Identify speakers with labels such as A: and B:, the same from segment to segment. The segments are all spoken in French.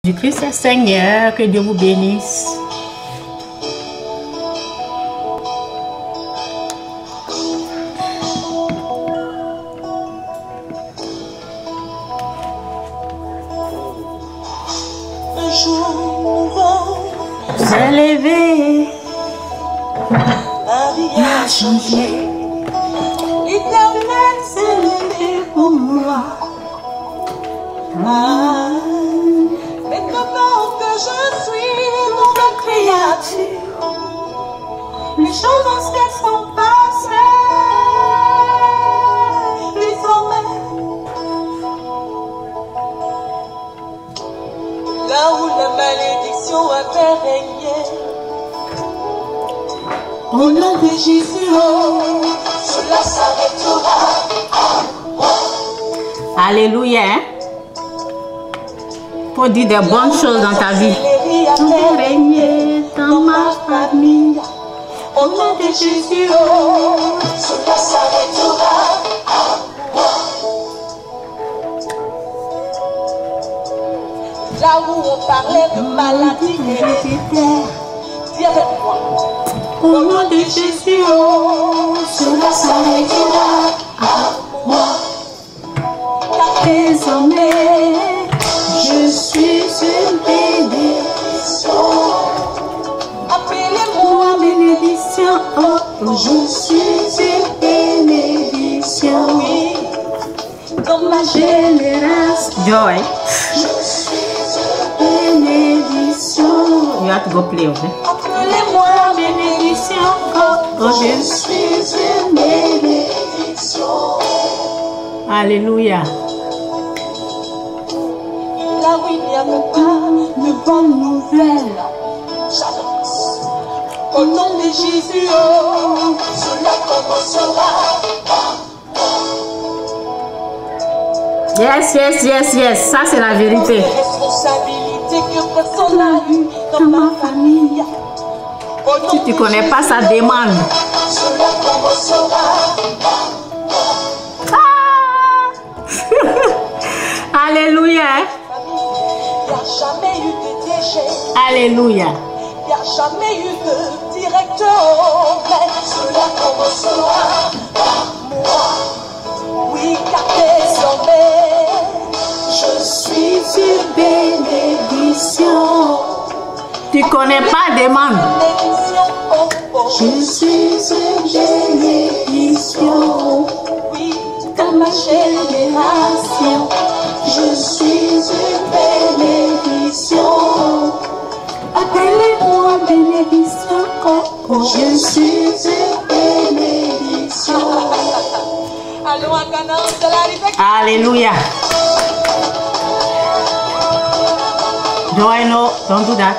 A: Jésus-Christ est Seigneur, que Dieu vous bénisse.
B: Un jour nouveau
A: s'est levé,
B: ma vie a changé. L'Éternel s'est levé pour moi. Maintenant que je suis nouvelle créature, les choses anciennes sont passées. Désormais, là où la malédiction avait régné, au nom de Jésus, oh, cela s'arrêtera.
A: Alléluia. Pour dire des bonnes choses dans ta vie.
B: Régner dans ma famille. Au nom de Jésus, oh, cela s'arrêtera. Là où on parlait de maladie héréditaire, dis avec moi. Au nom de Jésus, oh, cela s'arrêtera à moi. Car désormais, je suis une bénédiction. Appelez-moi bénédiction. Oh, je suis une bénédiction. Oui, dans ma génération.
A: Joy.
B: Je suis une bénédiction.
A: You have to go play, okay?
B: Appelez-moi bénédiction. Oh, je suis une bénédiction.
A: Alléluia.
B: Là où il n'y avait pas de bonnes nouvelles, j'annonce au nom de Jésus, oh, cela commencera.
A: Yes, yes, yes, yes. Ça, c'est la vérité.
B: Des responsabilités que personne n'a eues dans ma famille.
A: Si tu ne connais pas sa demande.
B: Cela commencera.
A: Alléluia.
B: Il n'y a jamais eu de déchets.
A: Alléluia.
B: Il n'y a jamais eu de directeur. Mais cela commencera par moi. Oui, car désormais, je suis une bénédiction.
A: Tu ne connais pas demande.
B: Je suis une bénédiction. Oui, dans ma génération, je suis une bénédiction. Appelez-moi bénédiction. Oh, je suis une bénédiction.
A: Alléluia. Joy, no, don't do that.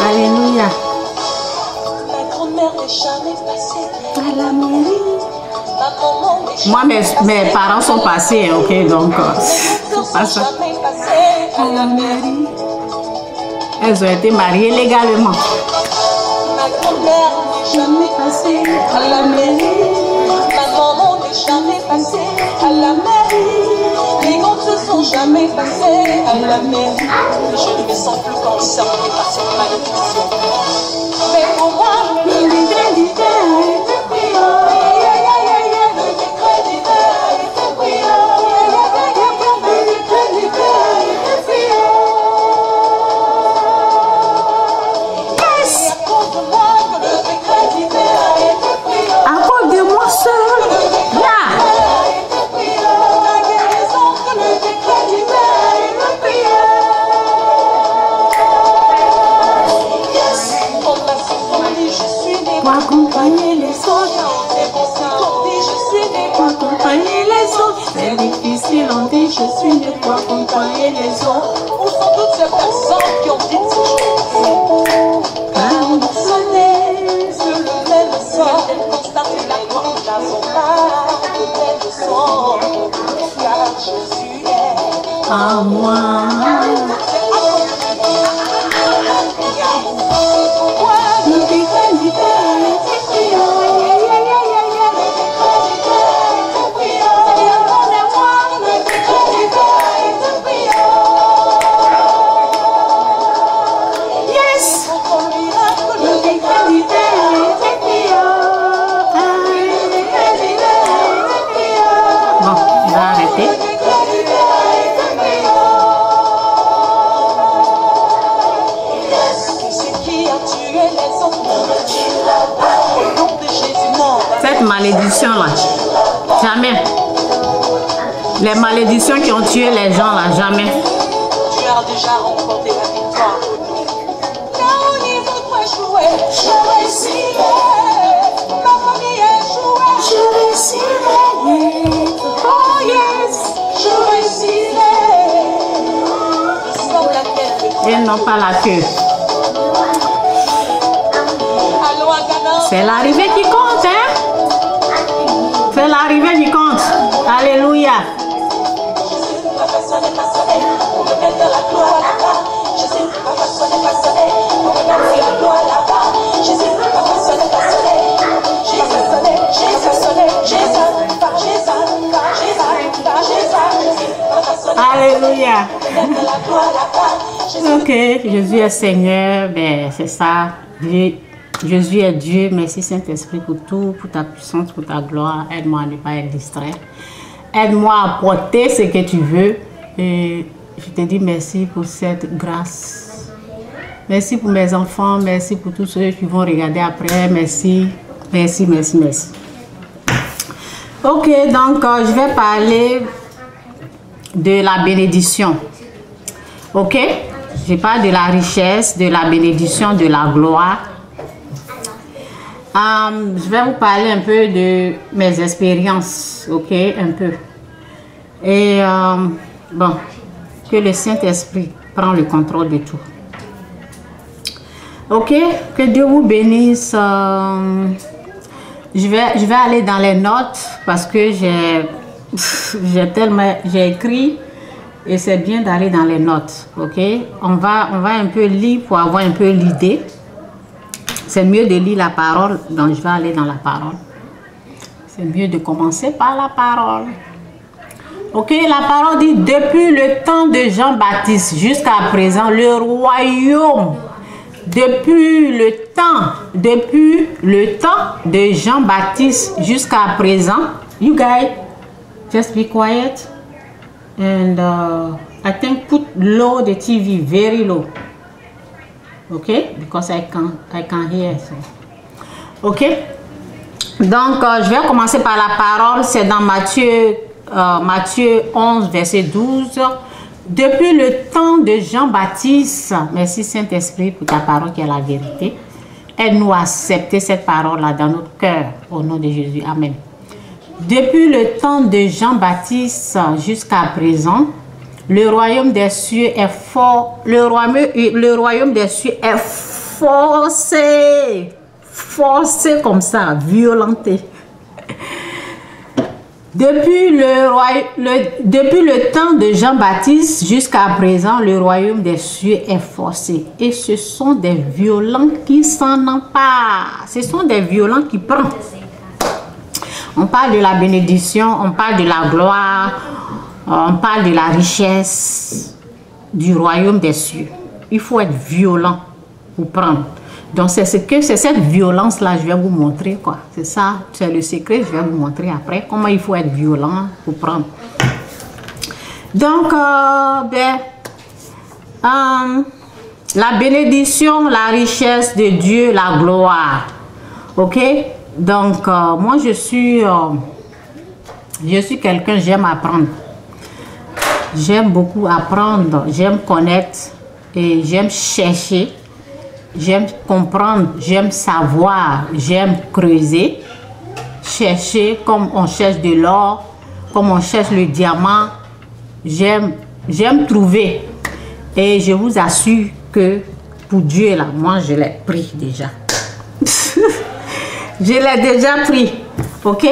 A: Alléluia.
B: Ma grand-mère n'est jamais passée à la mairie. Ma maman n'est
A: Moi, mes parents sont passés, ok, donc c'est pas ça.
B: jamais passée à la mairie.
A: Elles ont été mariées légalement.
B: Ma grand-mère n'est jamais passée à la mairie. Ma maman n'est jamais passée à la mairie. Les grands ne sont jamais passés à la mairie. Je ne me sens plus concernée par cette malédiction. Mais pour moi, le décret divin a été pris. Le décret divin a été pris. Le décret divin a été pris.
A: Yes.
B: Et à cause de moi, que le décret divin a été pris.
A: À cause de moi seul. Là.
B: A été pris. La guérison, que le décret divin a été pris. Yes. On m'a souvent dit, je suis né pour accompagner les autres. Et on s'est dit, je suis né pour accompagner les autres. C'est difficile, on dit, je suis né pour accompagner les autres. Où sont toutes ces personnes qui ont dit ces choses? Car on sonnait sur le même sort, elle constate la gloire. non, car Jésus est
A: en moi. Malédiction là, jamais. Les malédictions qui ont tué les gens là, jamais.
B: Tu as déjà remporté la victoire. Là où les autres échouaient, je réussirai. Ma famille échouait, je réussirai. Oh yes, je réussirai. Sans laquelle
A: ils n'ont pas la queue. C'est l'arrivée qui compte, hein? C'est l'arrivée qui compte. Alléluia. Alléluia. Ok, Jésus est Seigneur, ben c'est ça. Jésus est Dieu. Merci Saint-Esprit pour tout, pour ta puissance, pour ta gloire. Aide-moi à ne pas être distrait. Aide-moi à porter ce que tu veux. Et je te dis merci pour cette grâce. Merci pour mes enfants. Merci pour tous ceux qui vont regarder après. Merci. Merci, merci, merci. Ok, donc je vais parler de la bénédiction. Ok? Je parle de la richesse, de la bénédiction, de la gloire. Je vais vous parler un peu de mes expériences, ok, un peu. Et bon, que le Saint-Esprit prend le contrôle de tout. Ok, que Dieu vous bénisse. Je vais aller dans les notes parce que j'ai écrit et c'est bien d'aller dans les notes, ok. On va un peu lire pour avoir un peu l'idée. C'est mieux de lire la parole, donc je vais aller dans la parole. C'est mieux de commencer par la parole. Ok, la parole dit, depuis le temps de Jean-Baptiste jusqu'à présent, le royaume, depuis le temps de Jean-Baptiste jusqu'à présent, you guys, just be quiet, and I think put low the TV, very low. Okay, because I can hear. So. Ok, donc je vais commencer par la parole. C'est dans Matthieu 11 verset 12. Depuis le temps de Jean-Baptiste, merci Saint-Esprit pour ta parole qui est la vérité. Aide-nous à accepter cette parole là dans notre cœur au nom de Jésus. Amen. Depuis le temps de Jean-Baptiste jusqu'à présent, le royaume des cieux est fort. Le royaume des cieux est forcé comme ça, violenté. Depuis le temps de Jean-Baptiste jusqu'à présent, le royaume des cieux est forcé. Et ce sont des violents qui s'en emparent. Ce sont des violents qui prennent. On parle de la bénédiction, on parle de la gloire, on parle de la richesse du royaume des cieux. Il faut être violent pour prendre. Donc c'est cette violence-là, je vais vous montrer quoi. C'est ça, c'est le secret, je vais vous montrer après comment il faut être violent pour prendre. Donc, la bénédiction, la richesse de Dieu, la gloire. Ok? Donc, moi je suis quelqu'un, j'aime apprendre. J'aime beaucoup apprendre, j'aime connaître et j'aime chercher. J'aime comprendre, j'aime savoir, j'aime creuser, chercher comme on cherche de l'or, comme on cherche le diamant. J'aime trouver. Et je vous assure que pour Dieu, là, moi, je l'ai pris déjà. Je l'ai déjà pris. Ok?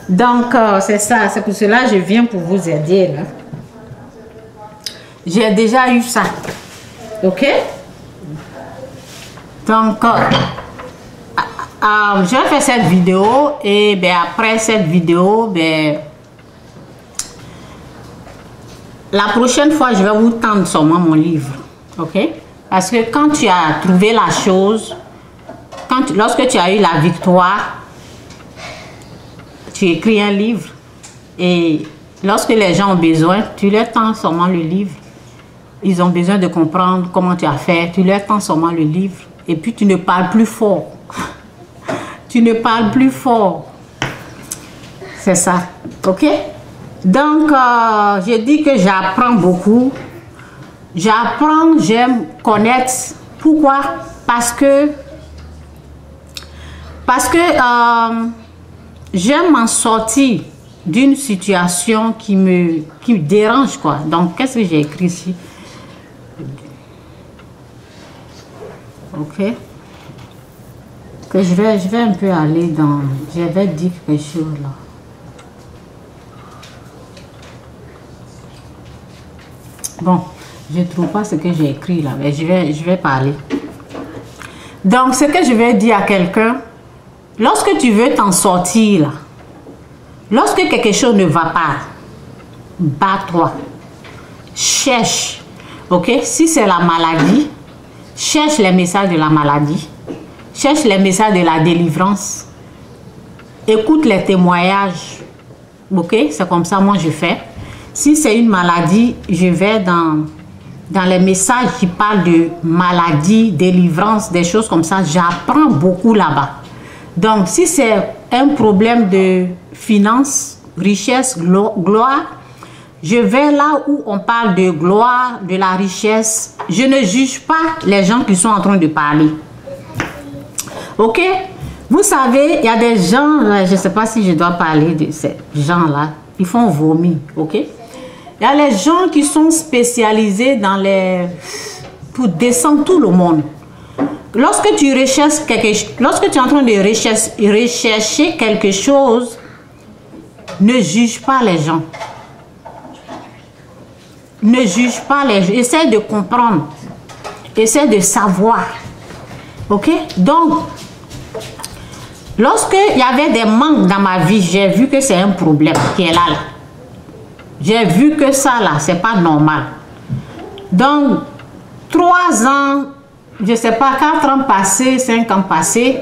A: Donc, c'est ça. C'est pour cela que je viens pour vous aider. J'ai déjà eu ça. OK? Donc, je vais faire cette vidéo. Et ben, après cette vidéo, ben, la prochaine fois, je vais vous tendre seulement mon livre. OK? Parce que quand tu as trouvé la chose, lorsque tu as eu la victoire, tu écris un livre. Et lorsque les gens ont besoin, tu leur tends seulement le livre. Ils ont besoin de comprendre comment tu as fait. Tu leur tends seulement le livre. Et puis tu ne parles plus fort. Tu ne parles plus fort. C'est ça. OK? Donc, je dis que j'apprends beaucoup. J'apprends, j'aime connaître. Pourquoi? Parce que j'aime m'en sortir d'une situation qui me dérange, quoi. Donc, qu'est-ce que j'ai écrit ici? OK. Que je vais un peu aller dans... Je vais dire quelque chose là. Bon, je ne trouve pas ce que j'ai écrit là, mais je vais parler. Donc, ce que je vais dire à quelqu'un, lorsque tu veux t'en sortir là, lorsque quelque chose ne va pas, bats-toi, cherche, ok? Si c'est la maladie, cherche les messages de la maladie, cherche les messages de la délivrance, écoute les témoignages, ok? C'est comme ça, moi je fais. Si c'est une maladie, je vais dans les messages qui parlent de maladie, délivrance, des choses comme ça. J'apprends beaucoup là-bas. Donc, si c'est un problème de finances, richesse, gloire, je vais là où on parle de gloire, de la richesse. Je ne juge pas les gens qui sont en train de parler. Ok? Vous savez, il y a des gens, je ne sais pas si je dois parler de ces gens-là, ils font vomir, ok? Il y a les gens qui sont spécialisés dans les... pour descendre tout le monde. Lorsque tu recherches lorsque tu es en train de rechercher quelque chose, ne juge pas les gens. Ne juge pas les gens. Essaie de comprendre. Essaie de savoir. Ok? Donc, lorsque il y avait des manques dans ma vie, j'ai vu que c'est un problème qui est là. J'ai vu que ça là, c'est pas normal. Donc, 3 ans, je sais pas, 4 ans passés, 5 ans passés,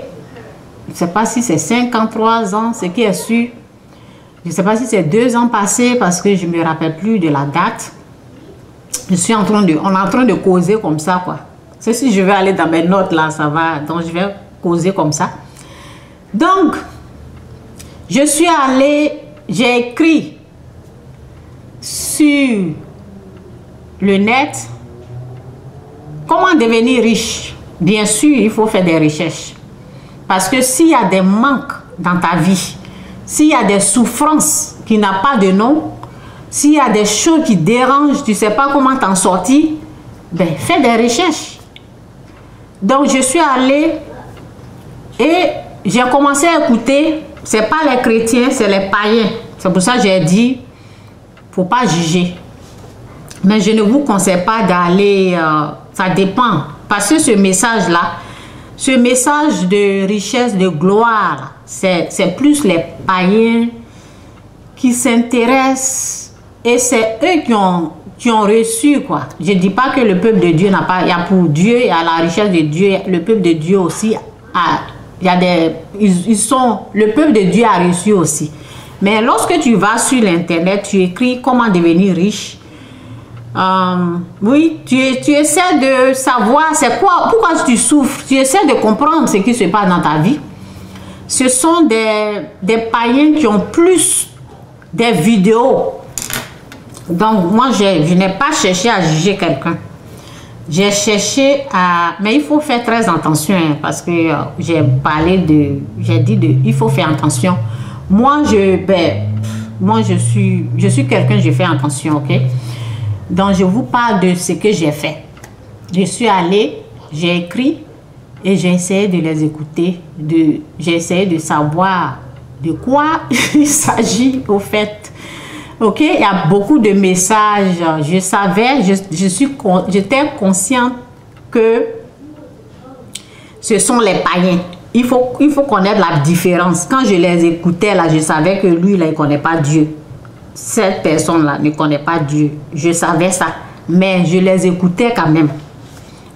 A: je sais pas si c'est 5 ans, 3 ans, ce qui est sûr. Je sais pas si c'est 2 ans passés parce que je me rappelle plus de la date. On est en train de causer comme ça, quoi. C'est si je vais aller dans mes notes là, ça va. Donc, je vais causer comme ça. Donc, je suis allée, j'ai écrit sur le net comment devenir riche. Bien sûr, il faut faire des recherches. Parce que s'il y a des manques dans ta vie, s'il y a des souffrances qui n'ont pas de nom, s'il y a des choses qui dérangent, tu ne sais pas comment t'en sortir, ben, fais des recherches. Donc, je suis allée et j'ai commencé à écouter. Ce n'est pas les chrétiens, c'est les païens. C'est pour ça que j'ai dit, il ne faut pas juger. Mais je ne vous conseille pas d'aller, ça dépend. Parce que ce message-là, ce message de richesse, de gloire, c'est plus les païens qui s'intéressent. Et c'est eux qui ont reçu, quoi. Je ne dis pas que le peuple de Dieu n'a pas... Il y a pour Dieu, il y a la richesse de Dieu. Le peuple de Dieu aussi, il y a des... le peuple de Dieu a reçu aussi. Mais lorsque tu vas sur l'internet, tu écris comment devenir riche. Oui, tu essaies de savoir c'est quoi, pourquoi tu souffres. Tu essaies de comprendre ce qui se passe dans ta vie. Ce sont des païens qui ont plus des vidéos. Donc, moi, je n'ai pas cherché à juger quelqu'un. J'ai cherché à... Mais il faut faire très attention, hein, parce que j'ai parlé de... J'ai dit de... Il faut faire attention. Moi, je suis quelqu'un, je fais attention, ok? Donc, je vous parle de ce que j'ai fait. Je suis allée, j'ai écrit et j'ai essayé de les écouter. J'ai essayé de savoir de quoi il s'agit au fait. Ok, il y a beaucoup de messages. Je savais, j'étais consciente que ce sont les païens. Il faut connaître la différence. Quand je les écoutais, là, je savais que lui, là, il ne connaît pas Dieu. Cette personne-là ne connaît pas Dieu. Je savais ça. Mais je les écoutais quand même.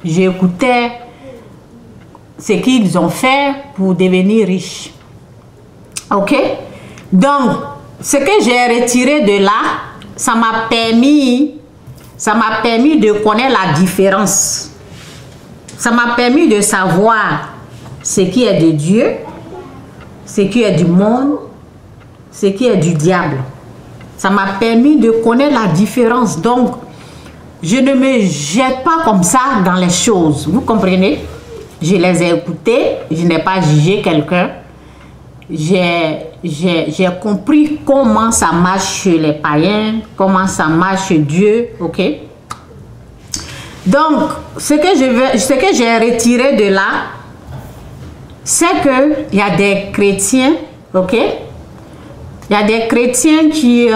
A: J'écoutais ce qu'ils ont fait pour devenir riches. Ok? Donc, ce que j'ai retiré de là, ça m'a permis de connaître la différence. Ça m'a permis de savoir ce qui est de Dieu, ce qui est du monde, ce qui est du diable. Ça m'a permis de connaître la différence. Donc, je ne me jette pas comme ça dans les choses. Vous comprenez? Je les ai écoutées, je n'ai pas jugé quelqu'un. J'ai compris comment ça marche chez les païens, comment ça marche chez Dieu, ok? Donc, ce que j'ai retiré de là, c'est qu'il y a des chrétiens, ok? Il y a des chrétiens qui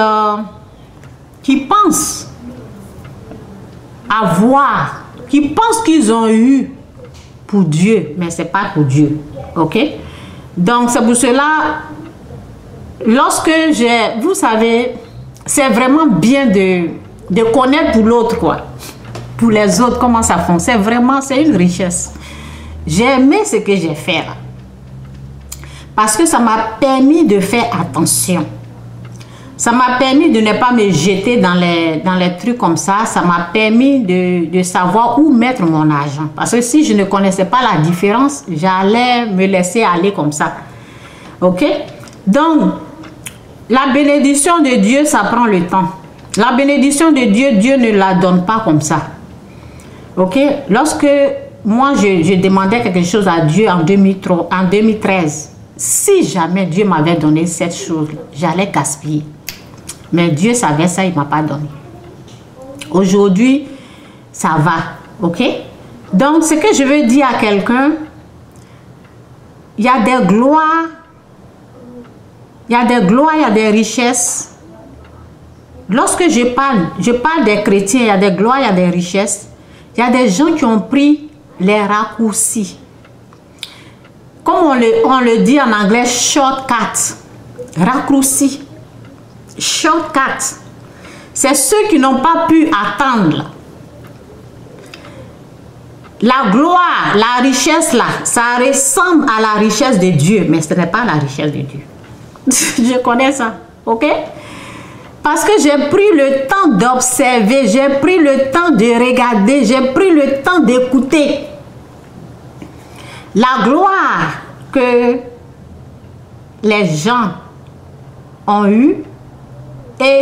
A: pensent avoir, qui pensent qu'ils ont eu pour Dieu, mais ce n'est pas pour Dieu, ok? Donc, c'est pour cela, lorsque vous savez, c'est vraiment bien de connaître pour l'autre, quoi. Pour les autres, comment ça fonctionne. C'est une richesse. J'ai aimé ce que j'ai fait là. Parce que ça m'a permis de faire attention. Ça m'a permis de ne pas me jeter dans les trucs comme ça. Ça m'a permis de savoir où mettre mon argent. Parce que si je ne connaissais pas la différence, j'allais me laisser aller comme ça. Ok? Donc, la bénédiction de Dieu, ça prend le temps. La bénédiction de Dieu, Dieu ne la donne pas comme ça. Ok? Lorsque moi, je demandais quelque chose à Dieu en 2013, si jamais Dieu m'avait donné cette chose, j'allais gaspiller. Mais Dieu savait ça, il ne m'a pas donné. Aujourd'hui, ça va. Ok? Donc, ce que je veux dire à quelqu'un, il y a des gloires, il y a des richesses. Lorsque je parle des chrétiens, il y a des gloires, il y a des richesses. Il y a des gens qui ont pris les raccourcis. Comme on le dit en anglais, shortcut. Raccourci. Shortcut. C'est ceux qui n'ont pas pu attendre. La gloire, la richesse là, ça ressemble à la richesse de Dieu, mais ce n'est pas la richesse de Dieu. Je connais ça, ok? Parce que j'ai pris le temps d'observer, j'ai pris le temps de regarder, j'ai pris le temps d'écouter. La gloire que les gens ont eue, et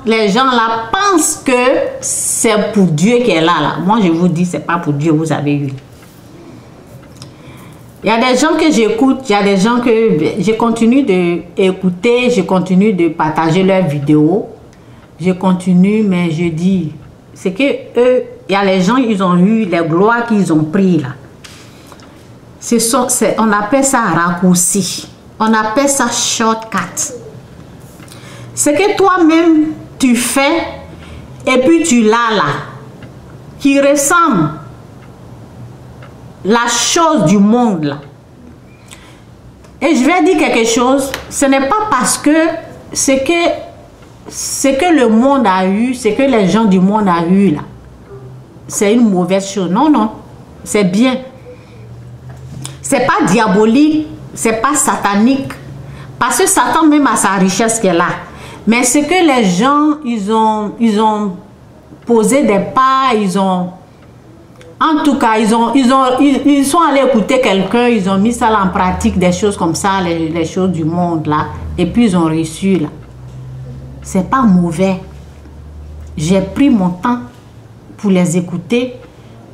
A: les gens là pensent que c'est pour Dieu qui est là. Moi, je vous dis, c'est pas pour Dieu, vous avez eu. Il y a des gens que j'écoute, il y a des gens que je continue d'écouter, je continue de partager leurs vidéos. Je continue, mais je dis, c'est que eux, il y a les gens, ils ont eu les gloires qu'ils ont pris là. On appelle ça raccourci. On appelle ça shortcut. Ce que toi-même tu fais et puis tu l'as là, qui ressemble la chose du monde là. Et je vais dire quelque chose, ce n'est pas parce que ce que le monde a eu, ce que les gens du monde ont eu là, c'est une mauvaise chose. Non, non, c'est bien. C'est pas diabolique, c'est pas satanique. Parce que Satan même a sa richesse qui est là. Mais c'est que les gens, ils ont posé des pas, en tout cas, ils sont allés écouter quelqu'un, ils ont mis ça en pratique, des choses comme ça, les choses du monde là, et puis ils ont reçu là. C'est pas mauvais. J'ai pris mon temps pour les écouter.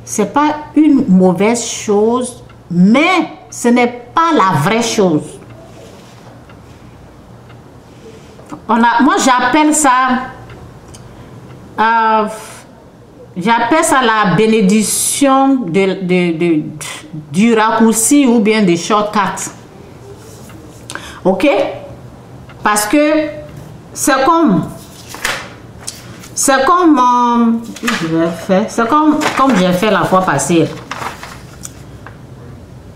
A: C'est pas une mauvaise chose, mais ce n'est pas la vraie chose. Moi, j'appelle ça la bénédiction du raccourci ou bien des shortcuts. Ok? Parce que c'est comme j'ai fait la fois passée.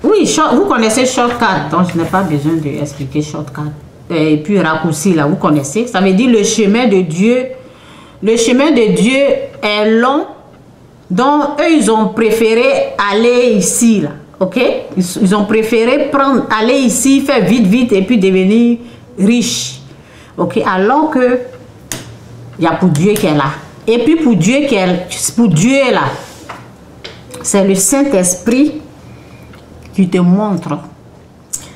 A: Oui, vous connaissez shortcut, donc je n'ai pas besoin d'expliquer shortcut. Et puis raccourci là, vous connaissez. Ça veut dire le chemin de Dieu. Le chemin de Dieu est long. Donc eux, ils ont préféré aller ici là. Ok? Ils ont préféré aller ici, faire vite et puis devenir riche. Ok? Alors que il y a pour Dieu qui est là. Et puis pour Dieu est là, c'est le Saint-Esprit qui te montre.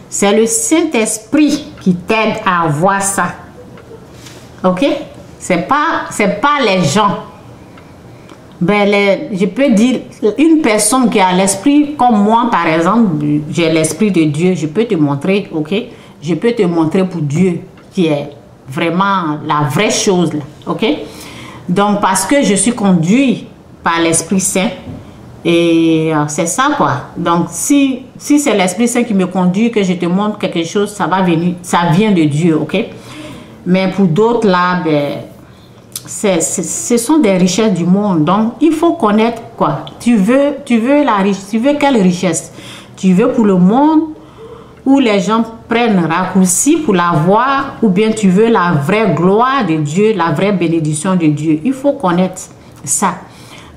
A: C'est le Saint-Esprit qui t'aide à voir ça. Ok? C'est pas les gens. Ben, je peux dire, une personne qui a l'esprit, comme moi par exemple, j'ai l'esprit de Dieu, je peux te montrer, ok? Je peux te montrer pour Dieu qui est vraiment la vraie chose là, ok? Donc parce que je suis conduit par l'Esprit Saint, et c'est ça quoi. Donc si c'est l'Esprit Saint qui me conduit, que je te montre quelque chose, ça va venir, ça vient de Dieu, ok? Mais pour d'autres là, ben, ce sont des richesses du monde. Donc il faut connaître quoi. Tu veux quelle richesse? Tu veux pour le monde où les gens prennent raccourci pour la voir, ou bien tu veux la vraie gloire de Dieu, la vraie bénédiction de Dieu. Il faut connaître ça.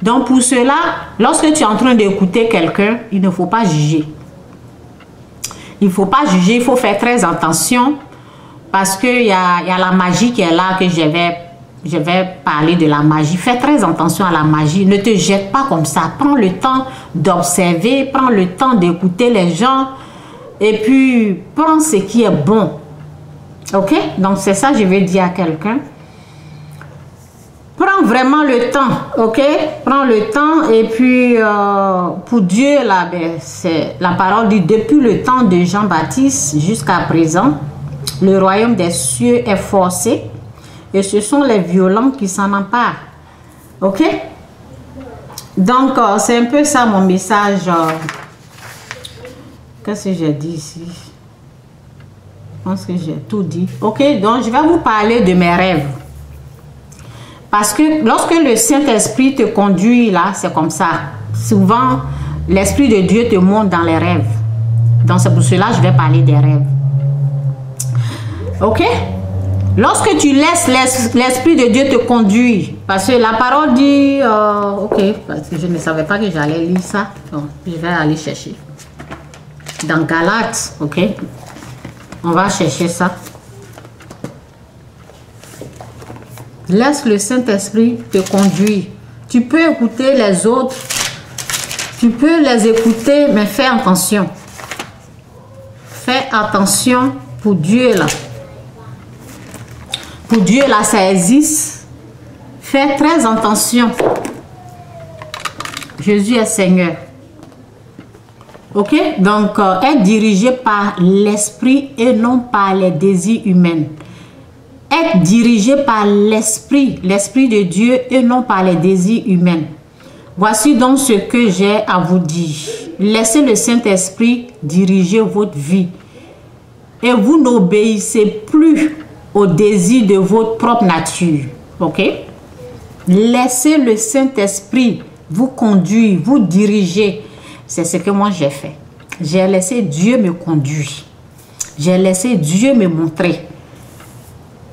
A: Donc pour cela, lorsque tu es en train d'écouter quelqu'un, il ne faut pas juger. Il ne faut pas juger, il faut faire très attention, parce qu'il y a la magie qui est là, que je vais parler de la magie. Fais très attention à la magie. Ne te jette pas comme ça. Prends le temps d'observer, prends le temps d'écouter les gens, et puis prends ce qui est bon. Ok? Donc c'est ça que je vais dire à quelqu'un. Prends vraiment le temps, ok? Prends le temps, et puis pour Dieu, là, ben, la parole dit, depuis le temps de Jean-Baptiste jusqu'à présent, le royaume des cieux est forcé, et ce sont les violents qui s'en emparent. Ok? Donc, c'est un peu ça mon message. Qu'est-ce que j'ai dit ici? Je pense que j'ai tout dit. Ok? Donc, je vais vous parler de mes rêves. Parce que lorsque le Saint-Esprit te conduit là, c'est comme ça. Souvent, l'Esprit de Dieu te montre dans les rêves. Donc, c'est pour cela que je vais parler des rêves. Ok? Lorsque tu laisses l'Esprit de Dieu te conduire, parce que la parole dit, ok, parce que je ne savais pas que j'allais lire ça. Donc, je vais aller chercher. Dans Galates, ok? On va chercher ça. Laisse le Saint-Esprit te conduire. Tu peux écouter les autres. Tu peux les écouter, mais fais attention. Fais attention pour Dieu là. Pour Dieu là, ça existe. Fais très attention. Jésus est Seigneur. Ok? Donc, être dirigé par l'Esprit et non par les désirs humains. Être dirigé par l'Esprit de Dieu et non par les désirs humains. Voici donc ce que j'ai à vous dire. Laissez le Saint-Esprit diriger votre vie. Et vous n'obéissez plus aux désirs de votre propre nature. Ok? Laissez le Saint-Esprit vous conduire, vous diriger. C'est ce que moi j'ai fait. J'ai laissé Dieu me conduire. J'ai laissé Dieu me montrer.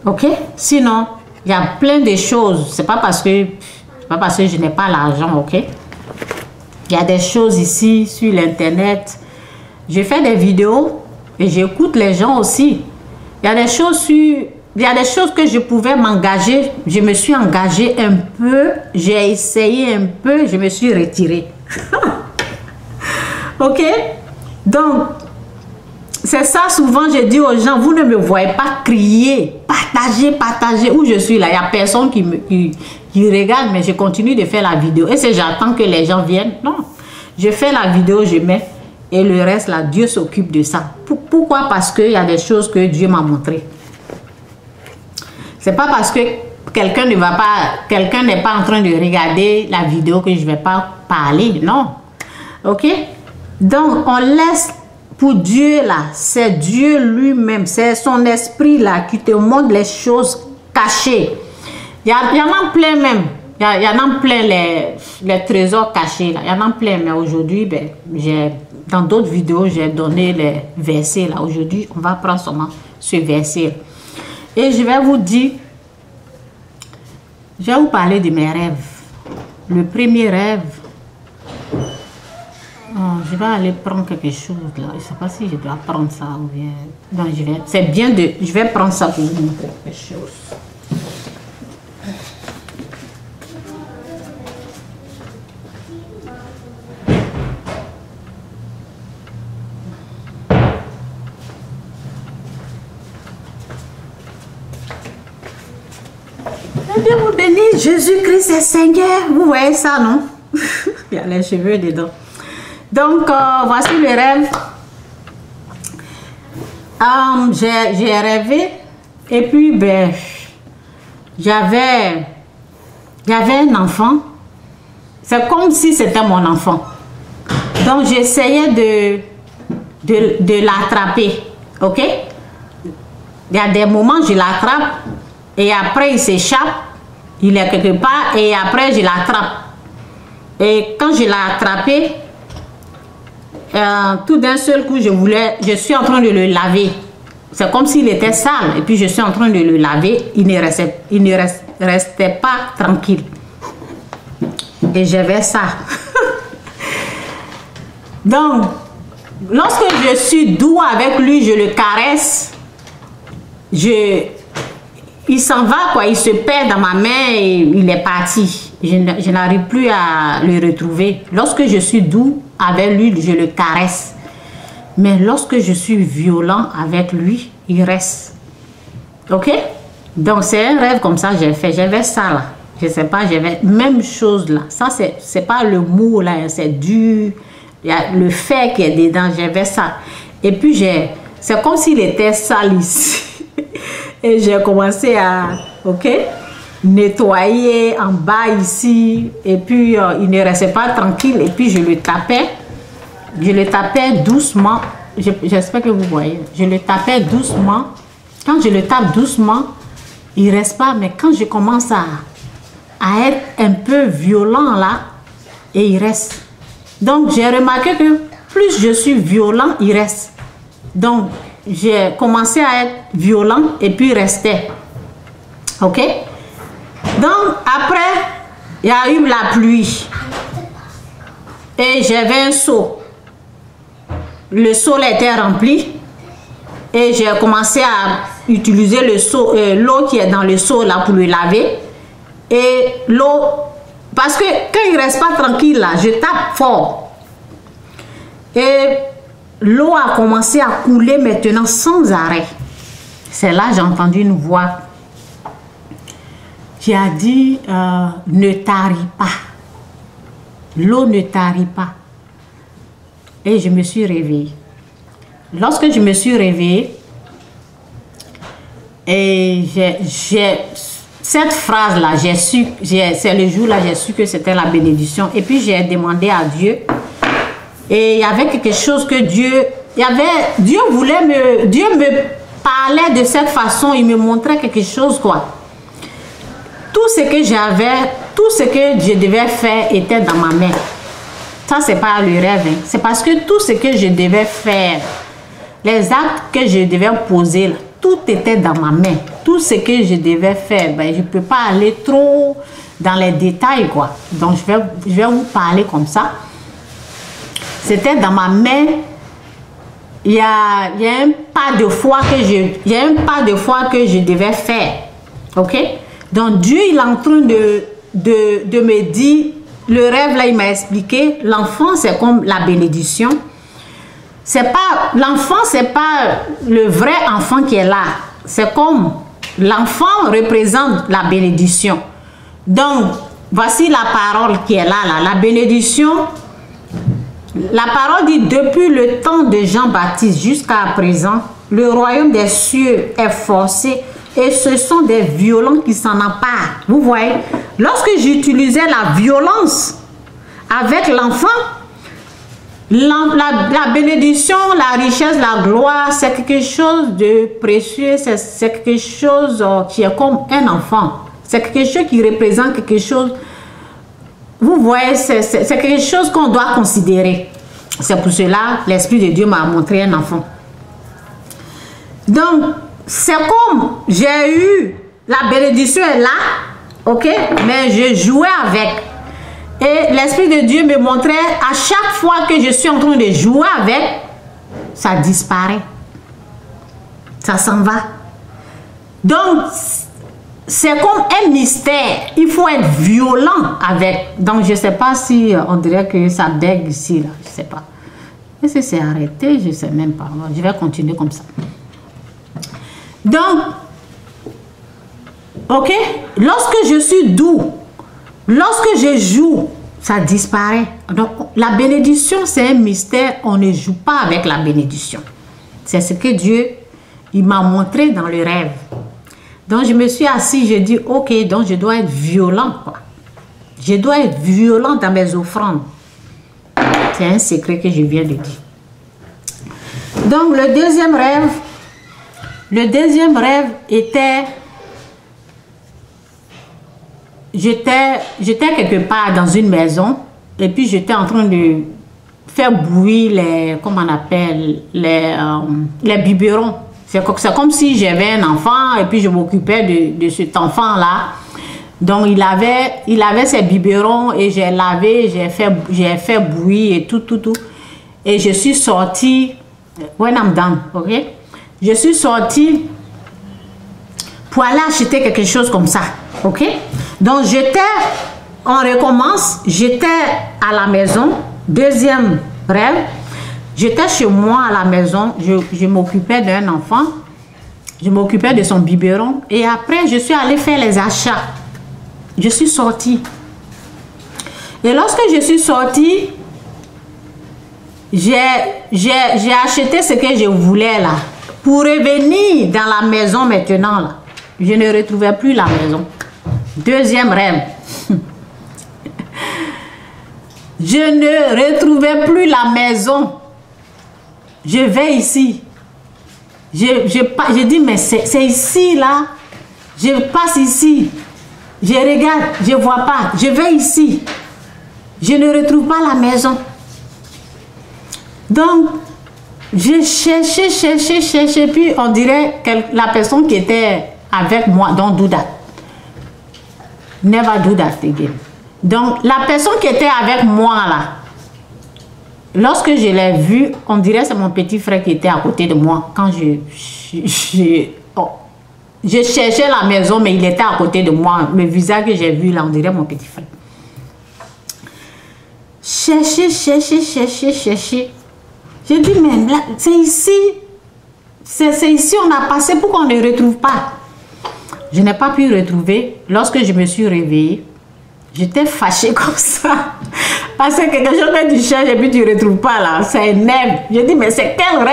A: Ok? Sinon, il y a plein de choses. C'est pas parce que je n'ai pas l'argent, ok? Il y a des choses ici sur l'internet. Je fais des vidéos et j'écoute les gens aussi. Il y a des choses que je pouvais m'engager. Je me suis engagée un peu. J'ai essayé un peu. Je me suis retirée. Ok? Donc, c'est ça souvent je dis aux gens, vous ne me voyez pas crier, partager où je suis là. Il n'y a personne qui regarde, mais je continue de faire la vidéo. Et c'est j'attends que les gens viennent. Non, je fais la vidéo, je mets. Et le reste là, Dieu s'occupe de ça. Pourquoi? Parce qu'il y a des choses que Dieu m'a montrées. C'est pas parce que quelqu'un n'est pas en train de regarder la vidéo que je ne vais pas parler. Non. Ok? Donc, on laisse pour Dieu là, c'est Dieu lui-même, c'est son esprit là qui te montre les choses cachées. Il y en a plein même. Il y en a plein les trésors cachés là. Il y en a plein, mais aujourd'hui, ben, dans d'autres vidéos, j'ai donné les versets là. Aujourd'hui, on va prendre seulement ce verset. Et je vais vous dire, je vais vous parler de mes rêves. Le premier rêve, je vais aller prendre quelque chose là. Je ne sais pas si je dois prendre ça ou bien. Non, c'est bien de. Je vais prendre ça pour vous montrer quelque chose. Dieu vous bénisse, Jésus-Christ est Seigneur. Vous voyez ça, non? Il y a les cheveux dedans. Donc, voici le rêve. J'ai rêvé. Et puis, ben, j'avais un enfant. C'est comme si c'était mon enfant. Donc, j'essayais de l'attraper. OK? Il y a des moments, je l'attrape. Et après, il s'échappe. Il est quelque part. Et après, je l'attrape. Et quand je l'ai attrapé, tout d'un seul coup, je suis en train de le laver. C'est comme s'il était sale. Et puis, je suis en train de le laver. Il ne restait pas tranquille. Et j'avais ça. Donc, lorsque je suis doux avec lui, je le caresse. Il s'en va, quoi. Il se perd dans ma main et il est parti. Je n'arrive plus à le retrouver. Lorsque je suis doux avec lui, je le caresse. Mais lorsque je suis violent avec lui, il reste. OK? Donc, c'est un rêve comme ça que j'ai fait. J'avais ça là. Je ne sais pas, j'avais même chose là. Ça, c'est pas le mot là, c'est du... Il y a le fer qui est dedans, j'avais ça. Et puis, c'est comme s'il était sale ici. Et j'ai commencé à, nettoyer en bas ici. Et puis, il ne restait pas tranquille. Et puis, je le tapais. Je le tapais doucement. J'espère que vous voyez. Je le tapais doucement. Quand je le tape doucement, il ne reste pas. Mais quand je commence à être un peu violent là, et il reste. Donc, j'ai remarqué que plus je suis violent, il reste. Donc, j'ai commencé à être violent et puis restait. OK? Donc, après, il y a eu la pluie. Et j'avais un seau. Le seau était rempli. Et j'ai commencé à utiliser le seau, l'eau qui est dans le seau là pour le laver. Et l'eau, parce que quand il ne reste pas tranquille là, je tape fort. Et l'eau a commencé à couler maintenant sans arrêt. C'est là que j'ai entendu une voix qui a dit ne taris pas. L'eau ne tarit pas. Et je me suis réveillée. Lorsque je me suis réveillée, et cette phrase-là, c'est le jour-là, j'ai su que c'était la bénédiction. Et puis j'ai demandé à Dieu. Et il y avait quelque chose que Dieu me parlait de cette façon, il me montrait quelque chose, quoi. Tout ce que j'avais, tout ce que je devais faire était dans ma main. Ça, c'est pas le rêve, hein. C'est parce que tout ce que je devais faire, les actes que je devais poser, là, tout était dans ma main. Tout ce que je devais faire, ben, je ne peux pas aller trop dans les détails, quoi. Donc, je vais vous parler comme ça. C'était dans ma main. Il y a un pas de foi que je devais faire. OK? Donc, Dieu, il est en train de me dire, le rêve là, il m'a expliqué, l'enfant, c'est comme la bénédiction. L'enfant, c'est pas le vrai enfant qui est là. C'est comme l'enfant représente la bénédiction. Donc, voici la parole qui est là. La bénédiction. La parole dit, depuis le temps de Jean-Baptiste jusqu'à présent, le royaume des cieux est forcé et ce sont des violents qui s'en emparent. Vous voyez, lorsque j'utilisais la violence avec l'enfant, La bénédiction, la richesse, la gloire, c'est quelque chose de précieux, c'est quelque chose qui est comme un enfant. C'est quelque chose qui représente quelque chose. Vous voyez, c'est quelque chose qu'on doit considérer. C'est pour cela que l'Esprit de Dieu m'a montré un enfant. Donc, c'est comme j'ai eu, la bénédiction est là, ok, mais je jouais avec. Et l'Esprit de Dieu me montrait, à chaque fois que je suis en train de jouer avec, ça disparaît. Ça s'en va. Donc, c'est comme un mystère. Il faut être violent avec. Donc, je ne sais pas si on dirait que ça bègue ici, là. Je ne sais pas. Est-ce que c'est arrêté? Je ne sais même pas. Je vais continuer comme ça. Donc, ok, lorsque je suis doux, lorsque je joue, ça disparaît. Donc, la bénédiction, c'est un mystère. On ne joue pas avec la bénédiction. C'est ce que Dieu, il m'a montré dans le rêve. Donc, je me suis assise, je dis, ok, donc je dois être violent, quoi. Je dois être violent dans mes offrandes. C'est un secret que je viens de dire. Donc, le deuxième rêve était... J'étais quelque part dans une maison et puis j'étais en train de faire bouillir les, comment on appelle, les biberons. C'est comme si j'avais un enfant et puis je m'occupais de cet enfant-là. Donc il avait ses biberons et j'ai lavé, j'ai fait bouillir et tout. Et je suis sortie, when I'm done, ok? Je suis sortie pour aller acheter quelque chose comme ça, ok? Donc on recommence, j'étais à la maison, deuxième rêve, j'étais chez moi à la maison, je m'occupais d'un enfant, je m'occupais de son biberon et après je suis allée faire les achats. Je suis sortie. Et lorsque je suis sortie, j'ai acheté ce que je voulais là. Pour revenir dans la maison maintenant là, je ne retrouvais plus la maison. Deuxième rêve. Je ne retrouvais plus la maison. Je vais ici. Je dis, mais c'est ici, là. Je passe ici. Je regarde, je ne vois pas. Je vais ici. Je ne retrouve pas la maison. Donc, j'ai cherché. Puis on dirait que la personne qui était avec moi, don't do that. Never do that again. Donc, la personne qui était avec moi là, lorsque je l'ai vu, on dirait que c'est mon petit frère qui était à côté de moi. Quand je cherchais la maison, mais il était à côté de moi. Le visage que j'ai vu là, on dirait mon petit frère. Chercher. J'ai dit, mais là, c'est ici. C'est ici, on a passé, pourquoi on ne retrouve pas? Je n'ai pas pu retrouver. Lorsque je me suis réveillée, j'étais fâchée comme ça. Parce que quelque chose que tu cherches et puis tu ne retrouves pas là, c'est énerve. Je dis, mais c'est quel rêve?